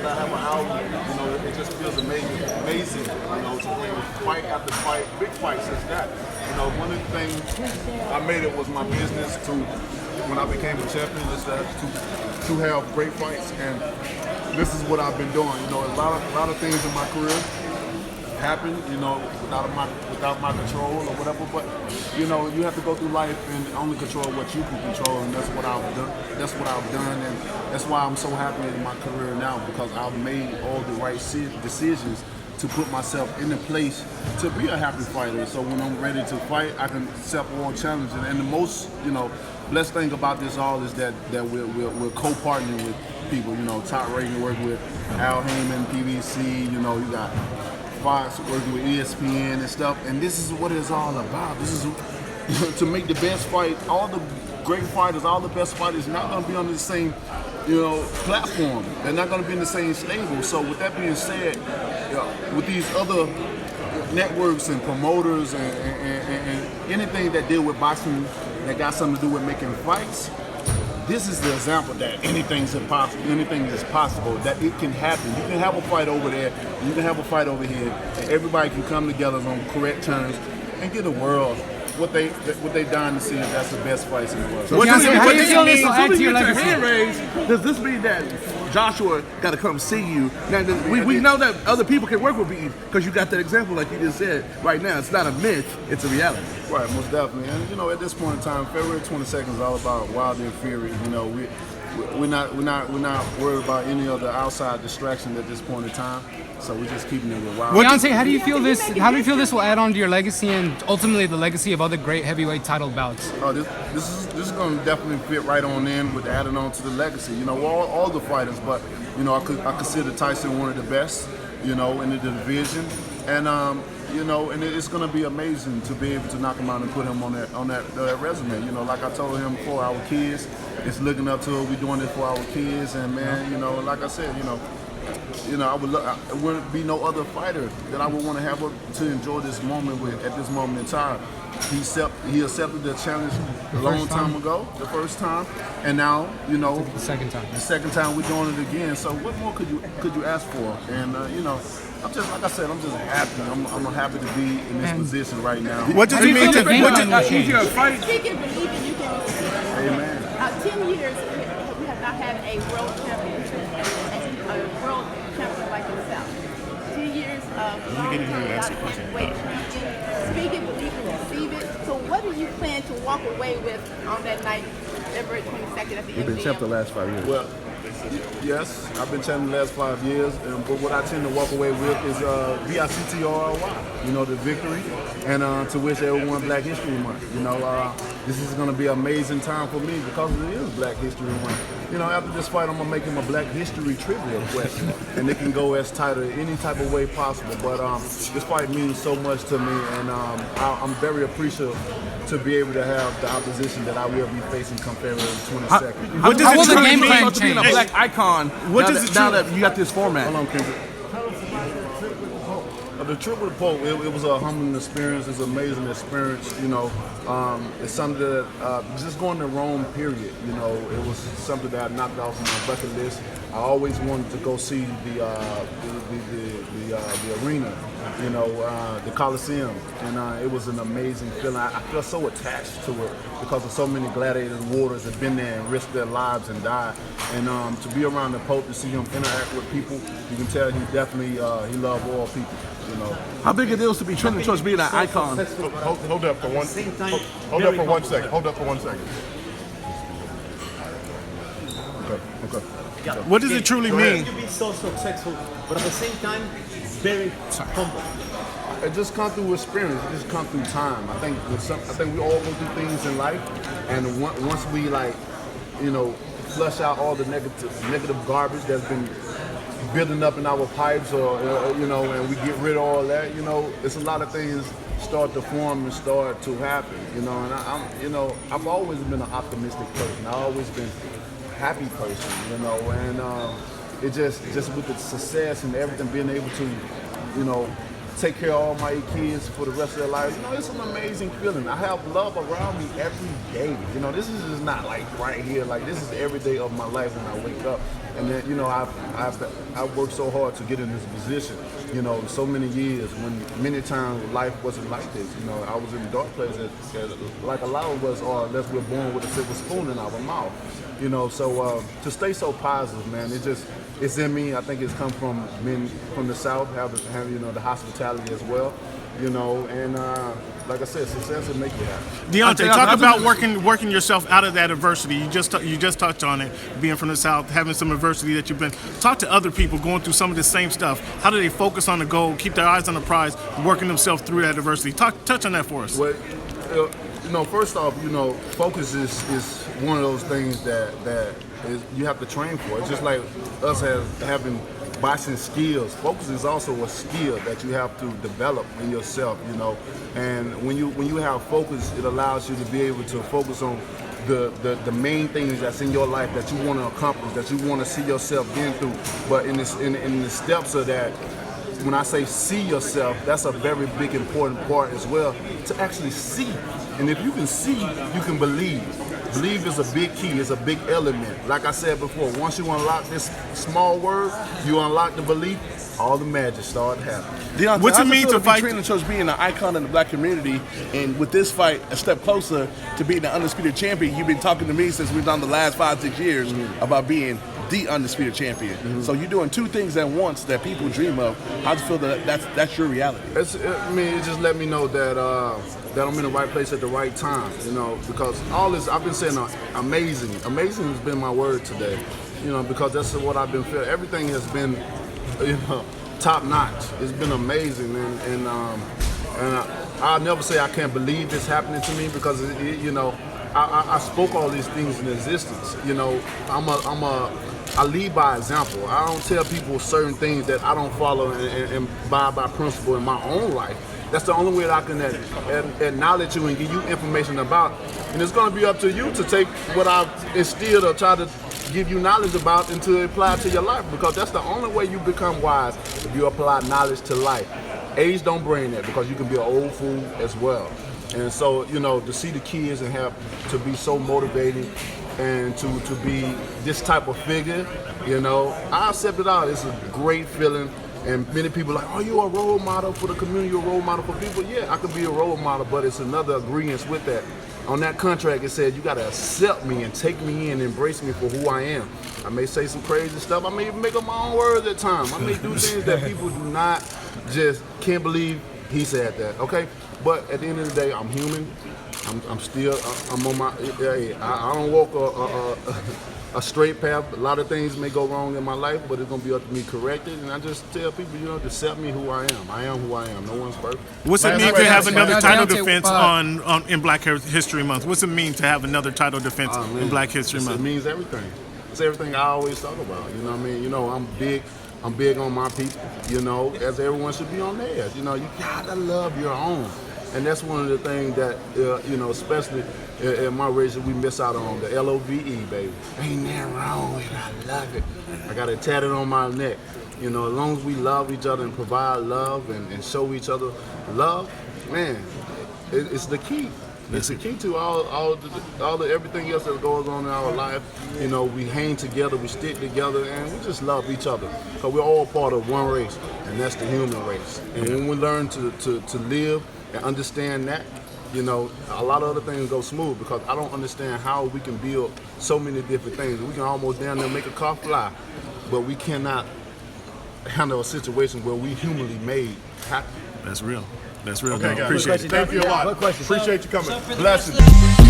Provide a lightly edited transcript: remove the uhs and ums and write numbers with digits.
that I have an album, you know, it just feels amazing, you know, to bring fight after fight, big fights as that. You know, one of the things I made it was my business to, when I became a champion, is that to have great fights, and this is what I've been doing. You know, a lot of things in my career happen, you know, without my control or whatever. But you know, you have to go through life and only control what you can control, and that's what I've done. That's what I've done, and that's why I'm so happy in my career now, because I've made all the right decisions to put myself in a place to be a happy fighter. So when I'm ready to fight, I can accept all challenges. And the most, you know, blessed thing about this all is that we're co-partnering with people. You know, Top Rating working with Al Heyman, PBC. You know, you got Fox working with ESPN and stuff, and this is what it's all about. This is to make the best fight. All the great fighters, all the best fighters, not going to be on the same, you know, platform. They're not going to be in the same stable. So with that being said, you know, with these other networks and promoters and anything that deal with boxing that got something to do with making fights, this is the example that anything is possible, that it can happen. You can have a fight over there, you can have a fight over here, and everybody can come together on correct terms and get the world what they dying to see, if that's the best fights in the world. So what does hand raised, does this mean that Joshua got to come see you? Now, we know that other people can work with BE because you got that example, like you just said. Right now, it's not a myth; it's a reality. Right, most definitely. And you know, at this point in time, February 22nd is all about Wilder and Fury. You know, we're not worried about any other outside distraction at this point in time. So we're just keeping it with Wilder. Deontay, how do you feel this? How do you feel this will add on to your legacy and ultimately the legacy of other great heavyweight title bouts? Oh, this is going to definitely fit right on in with adding on to the legacy. You know, all the fighters, but you know, I consider Tyson one of the best, you know, in the division, and you know, and it's going to be amazing to be able to knock him out and put him on that resume. You know, like I told him, for our kids, it's looking up to it. We're doing it for our kids, and man, you know, like I said, you know, it wouldn't be no other fighter that I would want to have to enjoy this moment with at this moment in time. He accepted the challenge a long time ago, the first time, and now, you know, the second time. The second time we're doing it again. So what more could you ask for? And you know, I'm just, like I said, I'm just happy. I'm happy to be in this position right now. What does it mean to fight? Speaking, believing you can receive. Amen. 10 years we have not had a world championship, a world champion like himself. 2 years of long-term weight champion. Speaking, believing, receive it. So what do you plan to walk away with on that night, February 22nd at the end? You've been champ the last 5 years. Well, yes, I've been champion the last 5 years, but what I tend to walk away with is VICTORY, you know, the victory, and to wish everyone Black History Month. You know, this is going to be an amazing time for me because it is Black History Month. You know, after this fight, I'm going to make him a Black History trivia question, and it can go as tight or any type of way possible. But this fight means so much to me, and I'm very appreciative to be able to have the opposition that I will be facing come February 22nd. What does the game mean plan to be a Black icon now that you got this format? Hold on, Kendrick. The trip with the Pope, it was a humbling experience. It's an amazing experience. You know, it's something that just going to Rome, period. You know, it was something that I knocked off my bucket list. I always wanted to go see the arena, you know, the Coliseum, and it was an amazing feeling. I feel so attached to it because of so many gladiator warriors that have been there and risked their lives and died. And to be around the Pope, to see him interact with people, you can tell he definitely he loved all people. You know. How big it is to be trending towards being an icon? Hold up for one. Hold up for 1 second. Hold up for 1 second. Okay. What does it truly mean? You be so successful, but at the same time, very humble. It just comes through experience. It just comes through time. I think we all go through things in life, and once we, like, you know, flush out all the negative garbage that's been building up in our pipes, or you know, and we get rid of all that, you know, it's a lot of things start to form and start to happen, you know. And you know, I've always been an optimistic person. I've always been a happy person, you know, and it just with the success and everything, being able to, you know, take care of all my kids for the rest of their lives. You know, it's an amazing feeling. I have love around me every day. You know, this is just not like right here. Like, this is every day of my life when I wake up. And then, you know, I've worked so hard to get in this position, you know, so many years when many times life wasn't like this. You know, I was in a dark place like a lot of us are, unless we're born with a silver spoon in our mouth. You know, so to stay so positive, man, it's in me. I think it's come from men from the South, having you know, the hospitality as well. You know, and like I said, success will make you happy. Deontay, talk about working yourself out of that adversity. You just touched on it, being from the South, having some adversity that you've been. Talk to other people going through some of the same stuff. How do they focus on the goal, keep their eyes on the prize, working themselves through that adversity? Touch on that for us. Well, you know, first off, you know, focus is one of those things that is, you have to train for. It's just like us having boxing skills. Focus is also a skill that you have to develop in yourself, you know. And when you have focus, it allows you to be able to focus on the main things that's in your life that you want to accomplish, that you want to see yourself getting through. But in the steps of that, when I say see yourself, that's a very big important part as well, to actually see. And if you can see, you can believe. Believe is a big key, it's a big element. Like I said before, once you unlock this small word, you unlock the belief, all the magic started happening. Deontay, What's it mean to fight? Training Coach being an icon in the black community, and with this fight a step closer to being the undisputed champion. You've been talking to me since we've done the last 5-6 years about being the undisputed champion. So you're doing two things at once that people dream of. How do you feel that that's your reality? It just let me know that that I'm in the right place at the right time, you know, because all this, I've been saying amazing. Amazing has been my word today, you know, because that's what I've been feeling. Everything has been, you know, top notch. It's been amazing, and I'll never say I can't believe this happening to me, because you know, I spoke all these things in existence. You know, I lead by example. I don't tell people certain things that I don't follow and by principle in my own life. That's the only way that I can acknowledge you and give you information about. And it's going to be up to you to take what I've instilled or try to give you knowledge about and to apply it to your life, because that's the only way you become wise, if you apply knowledge to life. Age don't bring that, because you can be an old fool as well. And so, you know, to see the kids and have to be so motivated and to be this type of figure, you know, I accept it all. It's a great feeling. And many people are like, oh, you're a role model for the community, you're a role model for people. Yeah, I could be a role model, but it's another agreement with that. On that contract, it said you got to accept me and take me in, embrace me for who I am. I may say some crazy stuff. I may even make up my own words at times. I may do things that people do not just can't believe he said that, okay? But at the end of the day, I'm human. I'm on my, I don't walk a straight path. A lot of things may go wrong in my life, but it's going to be up to me to correct it. And I just tell people, you know, to accept me who I am. I am who I am. No one's perfect. What's it mean to have another title defense in Black History Month? What's it mean to have another title defense in Black History Month? It means everything. It's everything I always talk about. You know what I mean? You know, I'm big on my people, you know, as everyone should be on theirs. You know, you gotta love your own. And that's one of the things that, you know, especially in my race, we miss out on, the LOVE, baby. Ain't nothing wrong with it. I love it. I got it tatted on my neck. You know, as long as we love each other and provide love and show each other love, man, it's the key. It's the key to all the everything else that goes on in our life. You know, we hang together, we stick together, and we just love each other. Because we're all part of one race, and that's the human race. And when we learn to live and understand that, you know, a lot of other things go smooth, because I don't understand how we can build so many different things. We can almost down there make a car fly, but we cannot handle a situation where we humanly made happen. That's real. That's real. Okay, guys. Appreciate it. Thank you a lot. Good question. Appreciate you coming. So for the Blessings. rest of the-